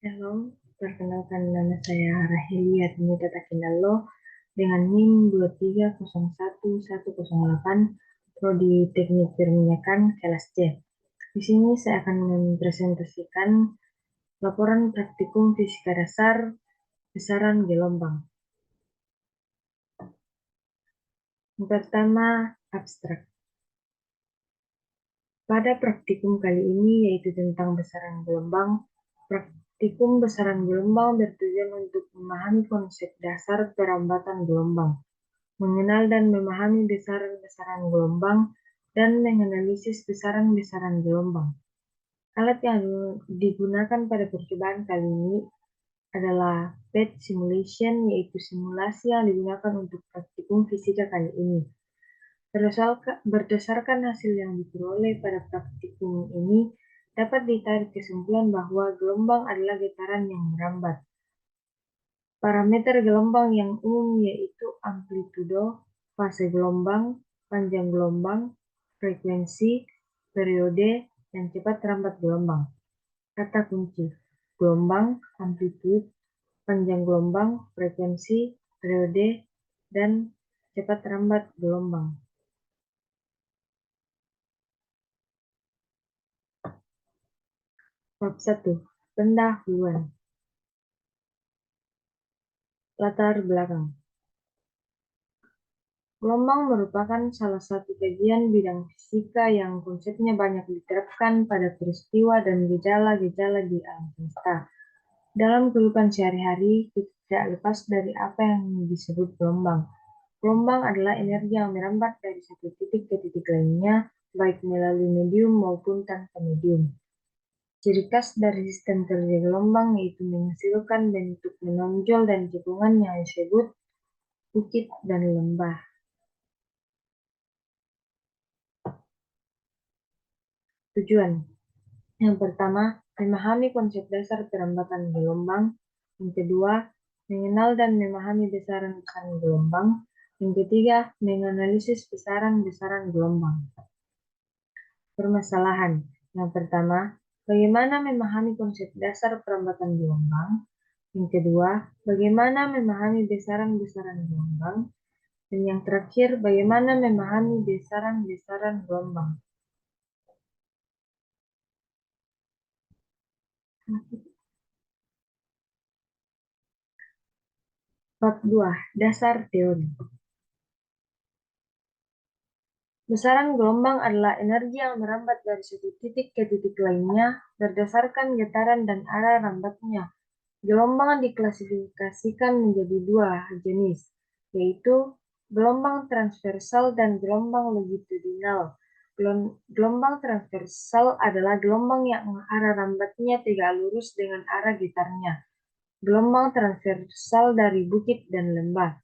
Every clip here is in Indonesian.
Halo, perkenalkan nama saya Rahelia Tinita Takinalo dengan NIM 2301108 Prodi Teknik Perminyakan kelas C. Di sini saya akan mempresentasikan laporan praktikum fisika dasar besaran gelombang. Yang pertama, abstrak. Pada praktikum kali ini yaitu tentang besaran gelombang. Praktikum besaran gelombang bertujuan untuk memahami konsep dasar perambatan gelombang, mengenal dan memahami besaran-besaran gelombang, dan menganalisis besaran-besaran gelombang. Alat yang digunakan pada percobaan kali ini adalah PET simulation, yaitu simulasi yang digunakan untuk praktikum fisika kali ini. Berdasarkan hasil yang diperoleh pada praktikum ini, dapat ditarik kesimpulan bahwa gelombang adalah getaran yang merambat. Parameter gelombang yang umum yaitu amplitudo, fase gelombang, panjang gelombang, frekuensi, periode, dan cepat rambat gelombang. Kata kunci: gelombang, amplitude, panjang gelombang, frekuensi, periode, dan cepat rambat gelombang. Bab 1. Pendahuluan. Latar belakang. Gelombang merupakan salah satu kajian bidang fisika yang konsepnya banyak diterapkan pada peristiwa dan gejala-gejala di alam semesta. Dalam kehidupan sehari-hari, kita tidak lepas dari apa yang disebut gelombang. Gelombang adalah energi yang merambat dari satu titik ke titik lainnya, baik melalui medium maupun tanpa medium. Ciri khas dari sistem kerja gelombang yaitu menghasilkan bentuk menonjol dan cekungan yang disebut bukit dan lembah. Tujuan. Yang pertama, memahami konsep dasar perambatan gelombang. Yang kedua, mengenal dan memahami besaran-besaran gelombang. Yang ketiga, menganalisis besaran-besaran gelombang. Permasalahan. Yang pertama, bagaimana memahami konsep dasar perambatan gelombang. Yang kedua, bagaimana memahami besaran-besaran gelombang. Dan yang terakhir, bagaimana memahami besaran-besaran gelombang. Bab 2. Dasar teori. Besaran gelombang adalah energi yang merambat dari satu titik ke titik lainnya berdasarkan getaran dan arah rambatnya. Gelombang diklasifikasikan menjadi dua jenis, yaitu gelombang transversal dan gelombang longitudinal. Gelombang transversal adalah gelombang yang arah rambatnya tegak lurus dengan arah getarnya. Gelombang transversal dari bukit dan lembah.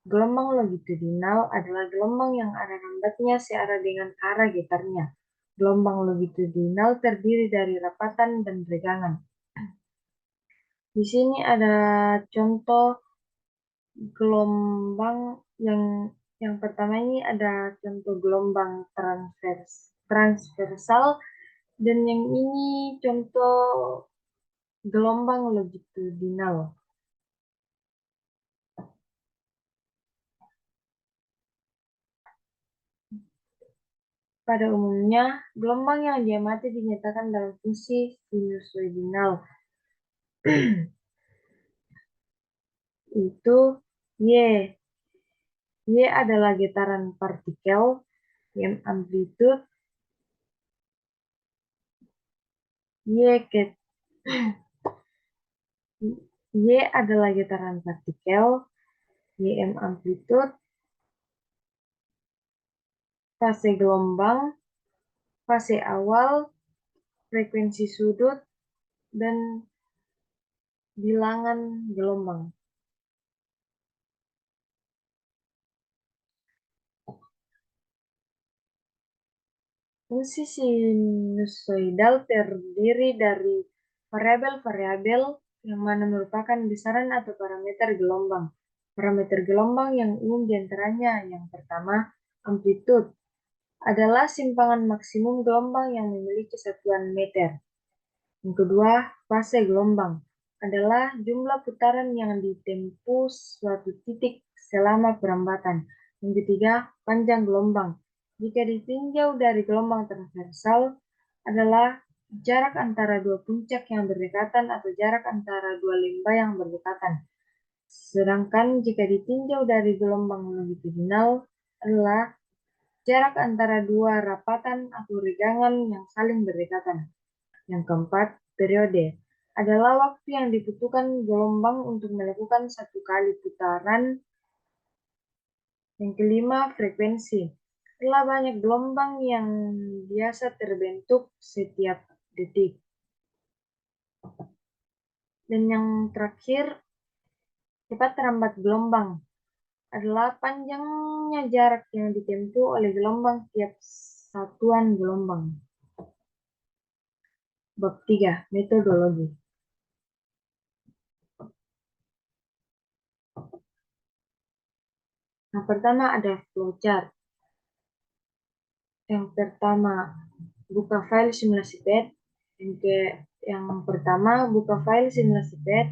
Gelombang longitudinal adalah gelombang yang arah rambatnya searah dengan arah getarnya. Gelombang longitudinal terdiri dari rapatan dan regangan. Di sini ada contoh gelombang yang pertama ini ada contoh gelombang transversal, dan yang ini contoh gelombang longitudinal. Pada umumnya, gelombang yang diamati dinyatakan dalam fungsi sinusoidal, itu Y. Y adalah getaran partikel, M amplitude, Y adalah getaran partikel, Ym amplitude, fase gelombang, fase awal, frekuensi sudut, dan bilangan gelombang. Fungsi sinusoidal terdiri dari variabel-variabel yang mana merupakan besaran atau parameter gelombang. Parameter gelombang yang umum diantaranya yang pertama, amplitude adalah simpangan maksimum gelombang yang memiliki satuan meter. Yang kedua, fase gelombang adalah jumlah putaran yang ditempuh suatu titik selama perambatan. Yang ketiga, panjang gelombang. Jika ditinjau dari gelombang transversal adalah jarak antara dua puncak yang berdekatan atau jarak antara dua lembah yang berdekatan. Sedangkan jika ditinjau dari gelombang longitudinal adalah jarak antara dua rapatan atau regangan yang saling berdekatan. Yang keempat, periode adalah waktu yang dibutuhkan gelombang untuk melakukan satu kali putaran. Yang kelima, frekuensi adalah banyak gelombang yang biasa terbentuk setiap detik. Dan yang terakhir, cepat terlambat gelombang adalah panjangnya jarak yang ditempuh oleh gelombang tiap satuan gelombang. Bab 3, metodologi. Yang pertama ada flowchart. Yang pertama, buka file simulasi PET. Yang pertama, buka file simulasi PET.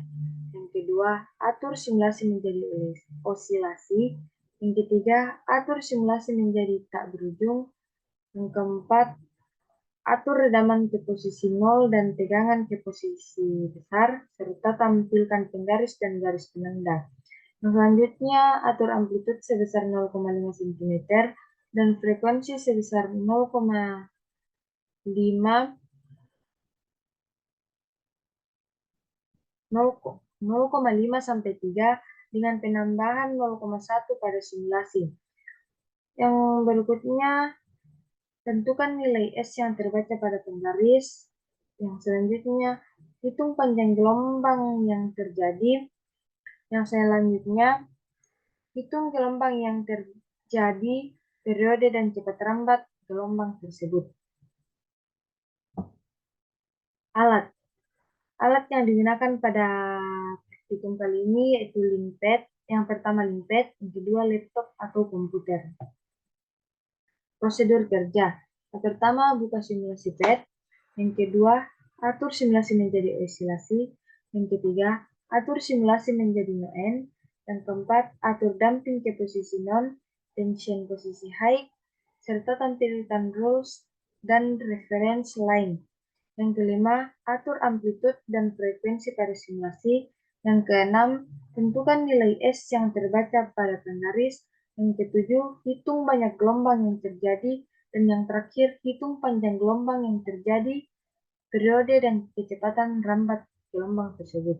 Yang kedua, atur simulasi menjadi osilasi. Yang ketiga, atur simulasi menjadi tak berujung. Yang keempat, atur redaman ke posisi 0 dan tegangan ke posisi besar, serta tampilkan penggaris dan garis penanda. Yang selanjutnya, atur amplitude sebesar 0,5 cm dan frekuensi sebesar 0,5 sampai 3 dengan penambahan 0,1 pada simulasi. Yang berikutnya, tentukan nilai S yang terbaca pada penggaris. Yang selanjutnya, hitung panjang gelombang yang terjadi. Yang selanjutnya, hitung gelombang yang terjadi, periode dan cepat lambat gelombang tersebut. Alat. Alat yang digunakan pada praktikum kali ini yaitu linkpad. Yang pertama linkpad, yang kedua laptop atau komputer. Prosedur kerja. Yang pertama, buka simulasi PET. Yang kedua, atur simulasi menjadi osilasi. Yang ketiga, atur simulasi menjadi no-end. Yang keempat, atur damping ke posisi non, tension posisi high, serta tampilkan rules dan reference line. Yang kelima, atur amplitude dan frekuensi pada simulasi. Yang keenam, tentukan nilai S yang terbaca pada penggaris. Yang ketujuh, hitung banyak gelombang yang terjadi. Dan yang terakhir, hitung panjang gelombang yang terjadi, periode dan kecepatan rambat gelombang tersebut.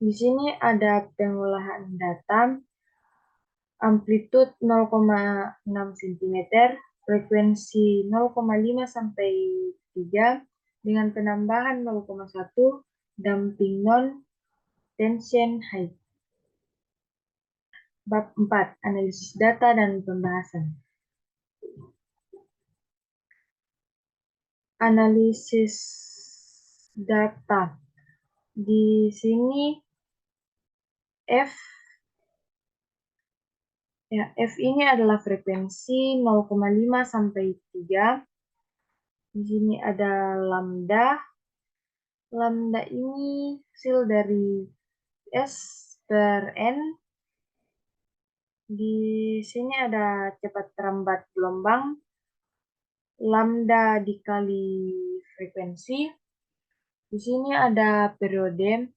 Di sini ada pengolahan data, amplitude 0,6 cm, frekuensi 0,5 sampai 3 dengan penambahan 0,1, damping non, tension high. Bab 4, analisis data dan pembahasan. Analisis data. Di sini F ini adalah frekuensi 0,5 sampai 3. Di sini ada lambda. Lambda ini hasil dari S per N. Di sini ada cepat terlambat gelombang. Lambda dikali frekuensi. Di sini ada periode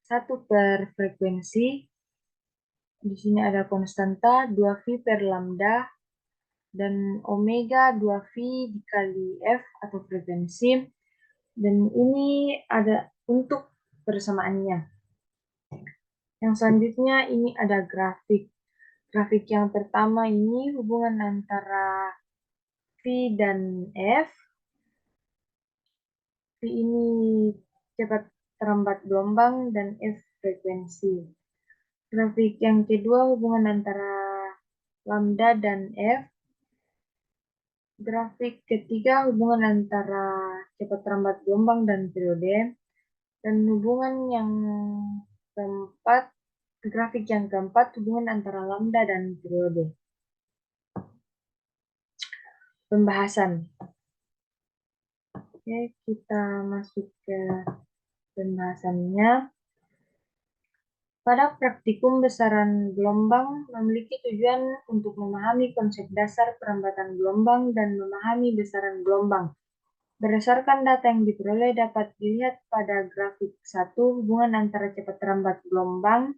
1 per frekuensi. Di sini ada konstanta 2V per lambda dan omega 2V dikali F atau frekuensi. Dan ini ada untuk persamaannya. Yang selanjutnya ini ada grafik. Grafik yang pertama ini hubungan antara V dan F. V ini cepat terlambat gelombang dan F frekuensi. Grafik yang kedua hubungan antara lambda dan F. Grafik ketiga hubungan antara cepat terlambat gelombang dan periode. Dan hubungan yang keempat, grafik yang keempat hubungan antara lambda dan periode. Pembahasan. Oke, kita masuk ke pembahasannya. Pada praktikum, besaran gelombang memiliki tujuan untuk memahami konsep dasar perambatan gelombang dan memahami besaran gelombang. Berdasarkan data yang diperoleh dapat dilihat pada grafik 1 hubungan antara cepat rambat gelombang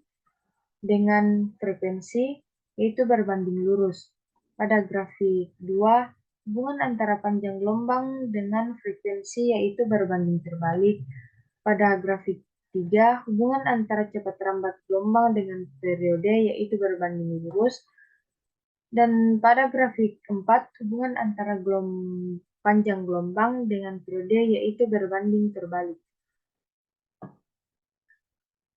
dengan frekuensi, yaitu berbanding lurus. Pada grafik 2, hubungan antara panjang gelombang dengan frekuensi, yaitu berbanding terbalik. Pada grafik 3, hubungan antara cepat rambat gelombang dengan periode, yaitu berbanding lurus. Dan pada grafik 4, hubungan antara panjang gelombang dengan periode, yaitu berbanding terbalik.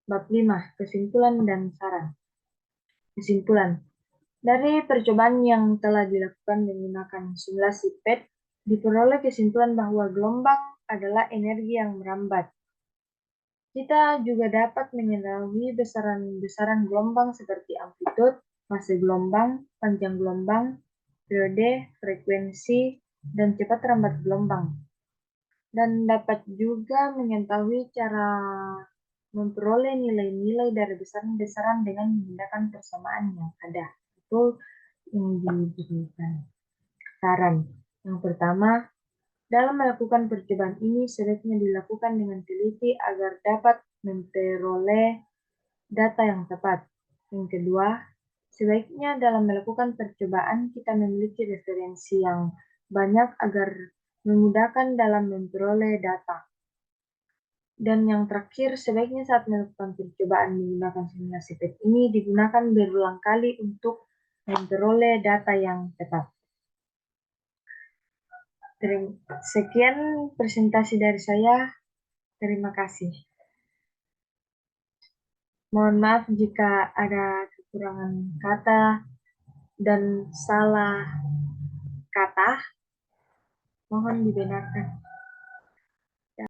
Bab 5. Kesimpulan dan saran. Kesimpulan. Dari percobaan yang telah dilakukan menggunakan simulasi PET, diperoleh kesimpulan bahwa gelombang adalah energi yang merambat. Kita juga dapat mengetahui besaran-besaran gelombang seperti amplitude, fase gelombang, panjang gelombang, periode, frekuensi, dan cepat rambat gelombang. Dan dapat juga mengetahui cara memperoleh nilai-nilai dari besaran-besaran dengan menggunakan persamaan yang ada. Itu yang diberikan saran. Yang pertama, dalam melakukan percobaan ini sebaiknya dilakukan dengan teliti agar dapat memperoleh data yang tepat. Yang kedua, sebaiknya dalam melakukan percobaan kita memiliki referensi yang banyak agar memudahkan dalam memperoleh data. Dan yang terakhir, sebaiknya saat melakukan percobaan menggunakan simulasi PET ini digunakan berulang kali untuk memperoleh data yang tepat. Sekian presentasi dari saya. Terima kasih. Mohon maaf jika ada kekurangan kata dan salah kata. Mohon dibenarkan.